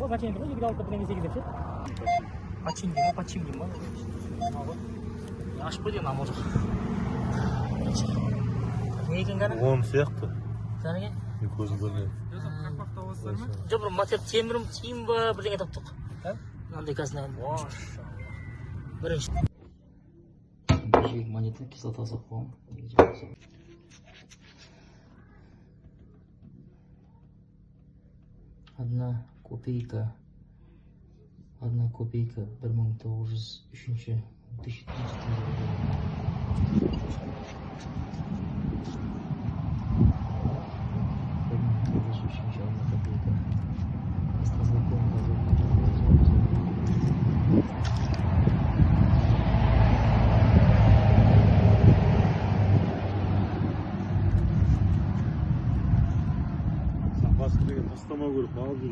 О, зачем это? 2.6 деп ше. Почим дейм, почим дейм ба? Ашып қой дейм, а может. Не екен ғана? Он сияқты. Сәнеге? Мен көзім көрмейді. Қақпақта болсыздар ма? Жоқ, бір матеп темірім тиім ба, бірдеңе таптық. Мынандай қазына. Бірінші. Жиек монета кислота қойған. Одна копейка 1903 Сапасы деген тастамау керек, алып жүр.